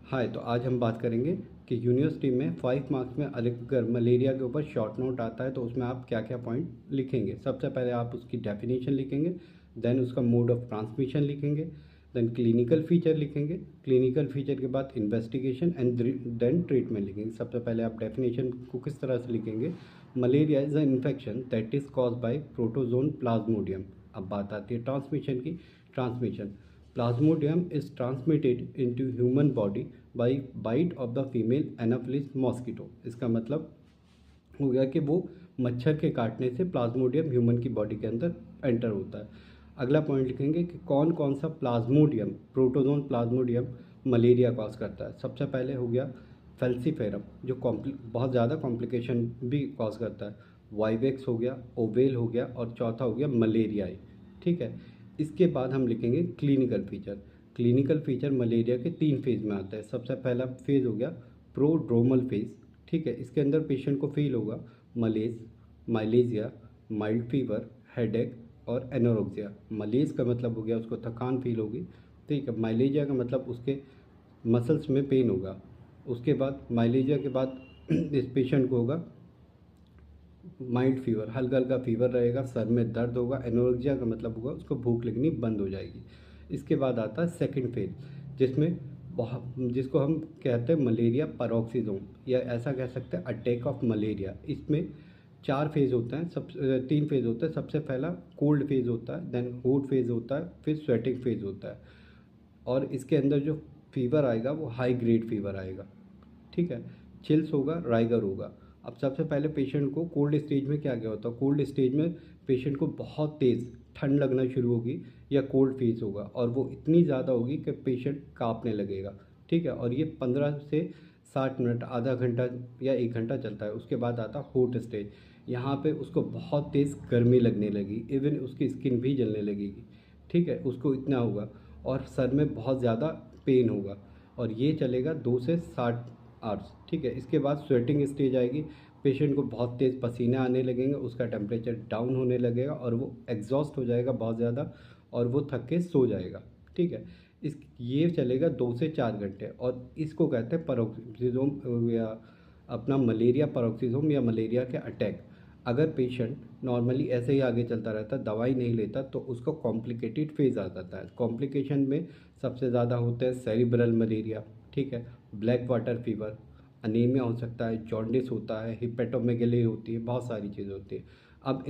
हाय, तो आज हम बात करेंगे कि यूनिवर्सिटी में 5 मार्क्स में अगर मलेरिया के ऊपर शॉर्ट नोट आता है तो उसमें आप क्या क्या पॉइंट लिखेंगे। सबसे पहले आप उसकी डेफिनेशन लिखेंगे, देन उसका मोड ऑफ ट्रांसमिशन लिखेंगे, देन क्लिनिकल फीचर लिखेंगे, क्लिनिकल फीचर के बाद इन्वेस्टिगेशन एंड देन ट्रीटमेंट लिखेंगे। सबसे पहले आप डेफिनेशन को किस तरह से लिखेंगे। Malaria is a infection that is cause by protozoan Plasmodium. अब बात आती है ट्रांसमिशन की। Transmission, Plasmodium is transmitted into human body by bite of the female Anopheles mosquito। इसका मतलब हो गया कि वो मच्छर के काटने से प्लाज्मोडियम ह्यूमन की बॉडी के अंदर एंटर होता है। अगला पॉइंट लिखेंगे कि कौन कौन सा Plasmodium, protozoan Plasmodium malaria cause करता है। सबसे पहले हो गया फेल्सीफेरम, जो बहुत ज़्यादा कॉम्प्लिकेशन भी कॉज करता है। वाइवेक्स हो गया, ओवेल हो गया, और चौथा हो गया मलेरियाई। ठीक है, इसके बाद हम लिखेंगे clinical feature. Clinical feature malaria के 3 फेज़ में आता है। सबसे पहला फेज़ हो गया प्रोड्रोमल फेज़। ठीक है, इसके अंदर पेशेंट को फील होगा मलेज, माइलेजिया, माइल्ड फीवर, हेडेक और एनोरेक्सिया। मलेज का मतलब हो गया उसको थकान फील होगी। ठीक है, माइलेजिया का मतलब उसके मसल्स में पेन होगा। उसके बाद माइलेजिया के बाद इस पेशेंट को होगा माइल्ड फीवर, हल्का हल्का फीवर रहेगा, सर में दर्द होगा। एनोरेक्सिया का मतलब होगा उसको भूख लगनी बंद हो जाएगी। इसके बाद आता है सेकंड फेज, जिसमें जिसको हम कहते हैं मलेरिया पैरोक्सीजोम, या ऐसा कह सकते हैं अटैक ऑफ मलेरिया। इसमें 4 फेज़ होते हैं, 3 फेज़ होते हैं। सबसे पहला कोल्ड फेज़ होता है, देन हॉट फेज़ होता है, फिर स्वेटिंग फेज़ होता है। और इसके अंदर जो फीवर आएगा वो हाई ग्रेड फीवर आएगा। ठीक है, चिल्स होगा, राइगर होगा। अब सबसे पहले पेशेंट को कोल्ड स्टेज में क्या क्या होता है। कोल्ड स्टेज में पेशेंट को बहुत तेज़ ठंड लगना शुरू होगी या कोल्ड फेस होगा, और वो इतनी ज़्यादा होगी कि पेशेंट कांपने लगेगा। ठीक है, और ये 15 से 60 मिनट, आधा घंटा या 1 घंटा चलता है। उसके बाद आता है हॉट स्टेज। यहाँ पे उसको बहुत तेज़ गर्मी लगने लगी, इवन उसकी स्किन भी जलने लगेगी। ठीक है, उसको इतना होगा, और सर में बहुत ज़्यादा पेन होगा, और ये चलेगा 2 से 60 आवर्स। ठीक है, इसके बाद स्वेटिंग स्टेज आएगी। पेशेंट को बहुत तेज़ पसीने आने लगेंगे, उसका टेम्परेचर डाउन होने लगेगा, और वो एग्जॉस्ट हो जाएगा बहुत ज़्यादा, और वो थक के सो जाएगा। ठीक है, ये चलेगा 2 से 4 घंटे, और इसको कहते हैं पैरोक्सीजोम, या अपना मलेरिया पैरोक्सीजोम, या मलेरिया के अटैक। अगर पेशेंट नॉर्मली ऐसे ही आगे चलता रहता, दवाई नहीं लेता, तो उसको कॉम्प्लिकेटेड फेज़ आ जाता है। कॉम्प्लिकेशन में सबसे ज़्यादा होते हैं सेरिब्रल मलेरिया, ठीक है, ब्लैक वाटर फीवर, अनीमिया हो सकता है, जॉन्डिस होता है, हिपेटोमेगेली होती है, बहुत सारी चीज़ें होती है। अब